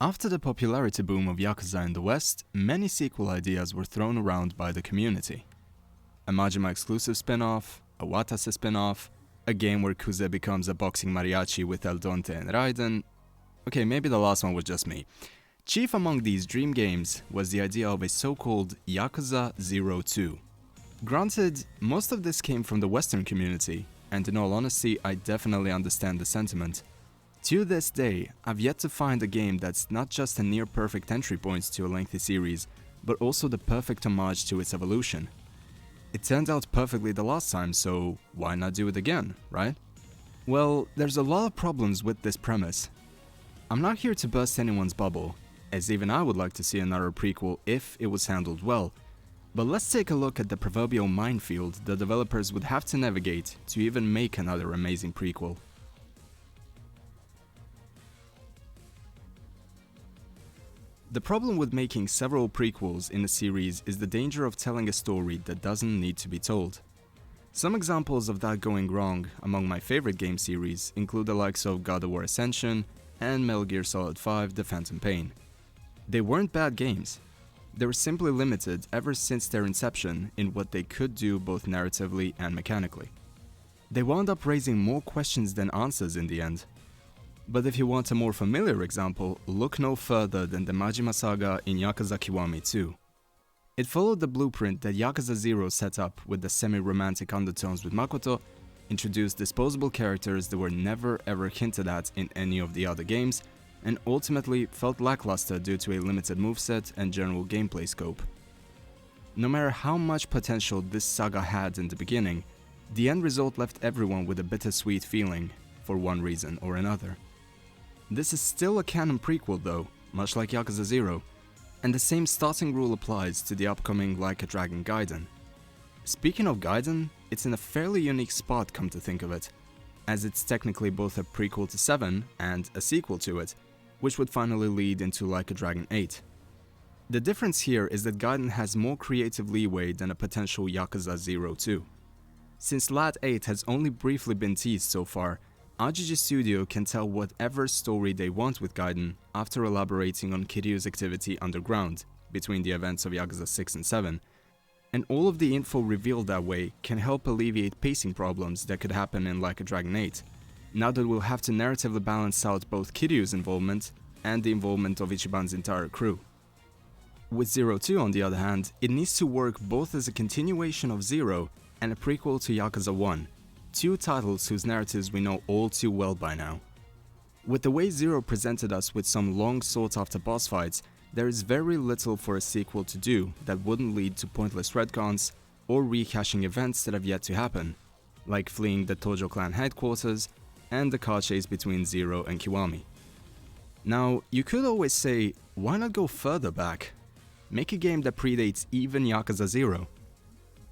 After the popularity boom of Yakuza in the West, many sequel ideas were thrown around by the community. A Majima exclusive spin-off, a Watase spin-off, a game where Kuze becomes a boxing mariachi with El Donte and Raiden. Okay, maybe the last one was just me. Chief among these dream games was the idea of a so-called Yakuza 02. Granted, most of this came from the Western community, and in all honesty, I definitely understand the sentiment. To this day, I've yet to find a game that's not just a near-perfect entry point to a lengthy series, but also the perfect homage to its evolution. It turned out perfectly the last time, so why not do it again, right? Well, there's a lot of problems with this premise. I'm not here to burst anyone's bubble, as even I would like to see another prequel if it was handled well, but let's take a look at the proverbial minefield the developers would have to navigate to even make another amazing prequel. The problem with making several prequels in a series is the danger of telling a story that doesn't need to be told. Some examples of that going wrong among my favorite game series include the likes of God of War Ascension and Metal Gear Solid 5 The Phantom Pain. They weren't bad games. They were simply limited ever since their inception in what they could do both narratively and mechanically. They wound up raising more questions than answers in the end. But if you want a more familiar example, look no further than the Majima saga in Yakuza Kiwami 2. It followed the blueprint that Yakuza 0 set up with the semi-romantic undertones with Makoto, introduced disposable characters that were never ever hinted at in any of the other games, and ultimately felt lackluster due to a limited moveset and general gameplay scope. No matter how much potential this saga had in the beginning, the end result left everyone with a bittersweet feeling, for one reason or another. This is still a canon prequel though, much like Yakuza 0, and the same starting rule applies to the upcoming Like a Dragon Gaiden. Speaking of Gaiden, it's in a fairly unique spot come to think of it, as it's technically both a prequel to 7 and a sequel to it, which would finally lead into Like a Dragon 8. The difference here is that Gaiden has more creative leeway than a potential Yakuza 02. Since Lat 8 has only briefly been teased so far, RGG Studio can tell whatever story they want with Gaiden after elaborating on Kiryu's activity underground, between the events of Yakuza 6 and 7, and all of the info revealed that way can help alleviate pacing problems that could happen in Like a Dragon 8, now that we'll have to narratively balance out both Kiryu's involvement and the involvement of Ichiban's entire crew. With 02 on the other hand, it needs to work both as a continuation of 0 and a prequel to Yakuza 1, two titles whose narratives we know all too well by now. With the way 0 presented us with some long sought after boss fights, there is very little for a sequel to do that wouldn't lead to pointless retcons or rehashing events that have yet to happen, like fleeing the Tojo clan headquarters and the car chase between 0 and Kiwami. Now, you could always say, why not go further back? Make a game that predates even Yakuza 0.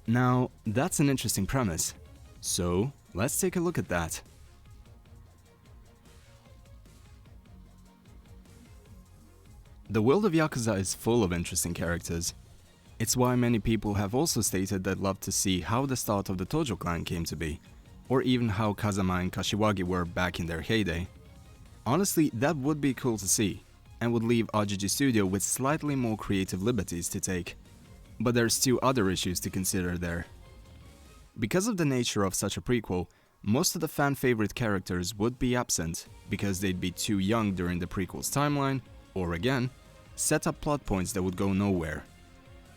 Now, that's an interesting premise. So, let's take a look at that. The world of Yakuza is full of interesting characters. It's why many people have also stated they'd love to see how the start of the Tojo clan came to be, or even how Kazama and Kashiwagi were back in their heyday. Honestly, that would be cool to see, and would leave RGG Studio with slightly more creative liberties to take. But there's two other issues to consider there. Because of the nature of such a prequel, most of the fan-favorite characters would be absent because they'd be too young during the prequel's timeline, or again, set up plot points that would go nowhere.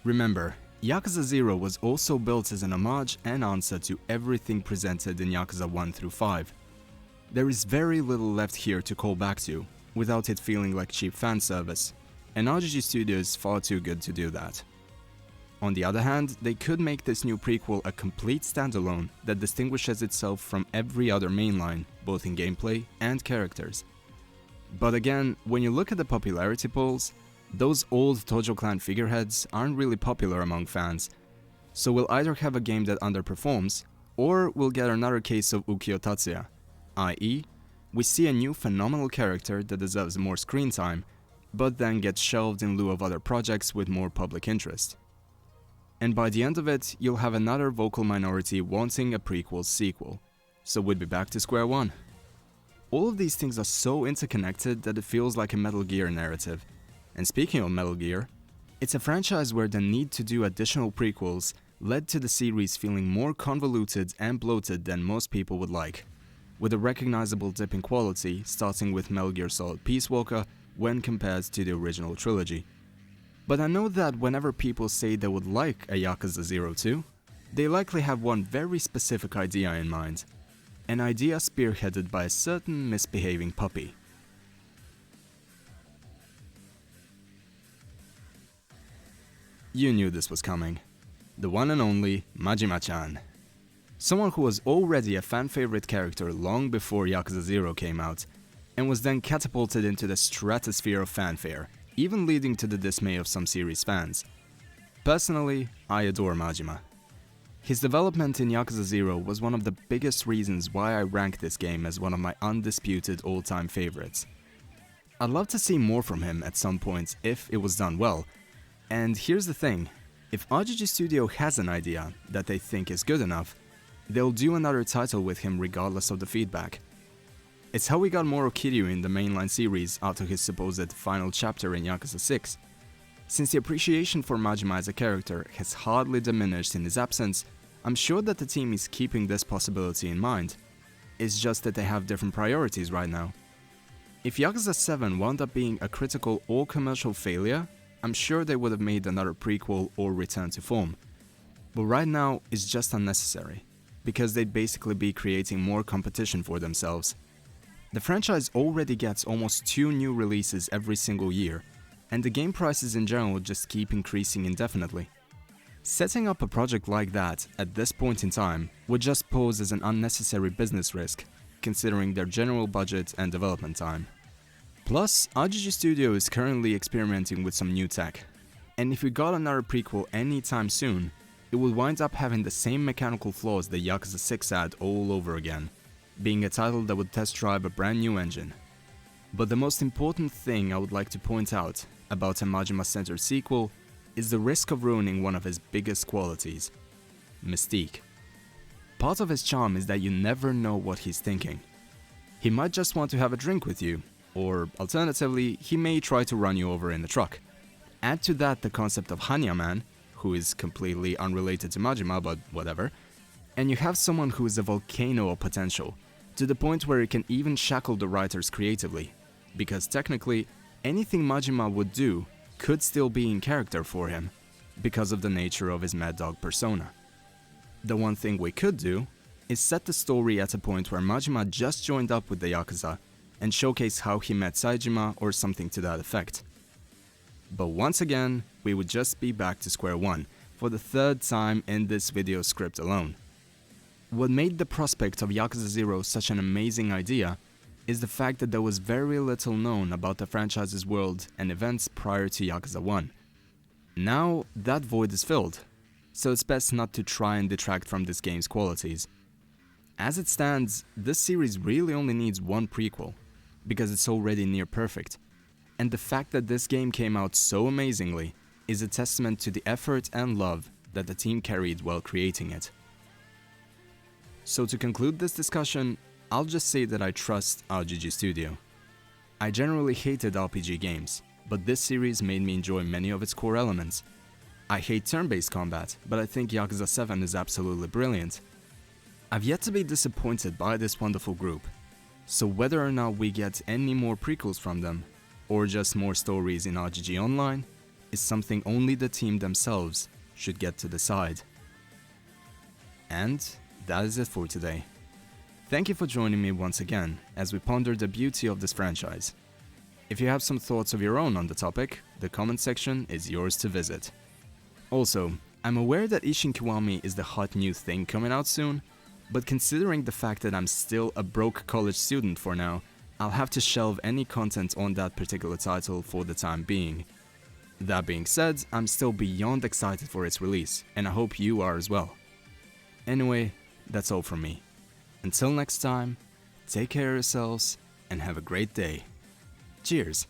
Remember, Yakuza 0 was also built as an homage and answer to everything presented in Yakuza 1 through 5. There is very little left here to call back to, without it feeling like cheap fan service, and RGG Studio is far too good to do that. On the other hand, they could make this new prequel a complete standalone that distinguishes itself from every other mainline, both in gameplay and characters. But again, when you look at the popularity polls, those old Tojo clan figureheads aren't really popular among fans, so we'll either have a game that underperforms, or we'll get another case of Ukiyo Tatsuya, i.e., we see a new phenomenal character that deserves more screen time, but then gets shelved in lieu of other projects with more public interest. And by the end of it, you'll have another vocal minority wanting a prequel sequel, so we'd be back to square one. All of these things are so interconnected that it feels like a Metal Gear narrative. And speaking of Metal Gear, it's a franchise where the need to do additional prequels led to the series feeling more convoluted and bloated than most people would like, with a recognizable dip in quality starting with Metal Gear Solid Peace Walker when compared to the original trilogy. But I know that whenever people say they would like a Yakuza 0 2, they likely have one very specific idea in mind, an idea spearheaded by a certain misbehaving puppy. You knew this was coming. The one and only Majima-chan. Someone who was already a fan-favorite character long before Yakuza 0 came out, and was then catapulted into the stratosphere of fanfare, even leading to the dismay of some series fans. Personally, I adore Majima. His development in Yakuza 0 was one of the biggest reasons why I rank this game as one of my undisputed all-time favorites. I'd love to see more from him at some point if it was done well, and here's the thing, if RGG Studio has an idea that they think is good enough, they'll do another title with him regardless of the feedback. It's how we got Moro Kiryu in the mainline series after his supposed final chapter in Yakuza 6. Since the appreciation for Majima as a character has hardly diminished in his absence, I'm sure that the team is keeping this possibility in mind. It's just that they have different priorities right now. If Yakuza 7 wound up being a critical or commercial failure, I'm sure they would have made another prequel or return to form. But right now, it's just unnecessary, because they'd basically be creating more competition for themselves. The franchise already gets almost 2 new releases every single year, and the game prices in general just keep increasing indefinitely. Setting up a project like that at this point in time would just pose as an unnecessary business risk, considering their general budget and development time. Plus, RGG Studio is currently experimenting with some new tech, and if we got another prequel anytime soon, it would wind up having the same mechanical flaws that Yakuza 6 had all over again, being a title that would test drive a brand new engine. But the most important thing I would like to point out about a Majima-centered sequel is the risk of ruining one of his biggest qualities: mystique. Part of his charm is that you never know what he's thinking. He might just want to have a drink with you, or alternatively, he may try to run you over in the truck. Add to that the concept of Hanya Man, who is completely unrelated to Majima, but whatever, and you have someone who is a volcano of potential, to the point where it can even shackle the writers creatively, because technically, anything Majima would do could still be in character for him, because of the nature of his Mad Dog persona. The one thing we could do is set the story at a point where Majima just joined up with the Yakuza, and showcase how he met Saejima or something to that effect. But once again, we would just be back to square one, for the 3rd time in this video script alone. What made the prospect of Yakuza 0 such an amazing idea is the fact that there was very little known about the franchise's world and events prior to Yakuza 1. Now, that void is filled, so it's best not to try and detract from this game's qualities. As it stands, this series really only needs one prequel, because it's already near perfect, and the fact that this game came out so amazingly is a testament to the effort and love that the team carried while creating it. So to conclude this discussion, I'll just say that I trust RGG Studio. I generally hated RPG games, but this series made me enjoy many of its core elements. I hate turn-based combat, but I think Yakuza 7 is absolutely brilliant. I've yet to be disappointed by this wonderful group, so whether or not we get any more prequels from them, or just more stories in RGG Online, is something only the team themselves should get to decide. And that is it for today. Thank you for joining me once again as we ponder the beauty of this franchise. If you have some thoughts of your own on the topic, the comment section is yours to visit. Also, I'm aware that Ishin Kiwami is the hot new thing coming out soon, but considering the fact that I'm still a broke college student for now, I'll have to shelve any content on that particular title for the time being. That being said, I'm still beyond excited for its release, and I hope you are as well. Anyway, that's all from me. Until next time, take care of yourselves and have a great day. Cheers!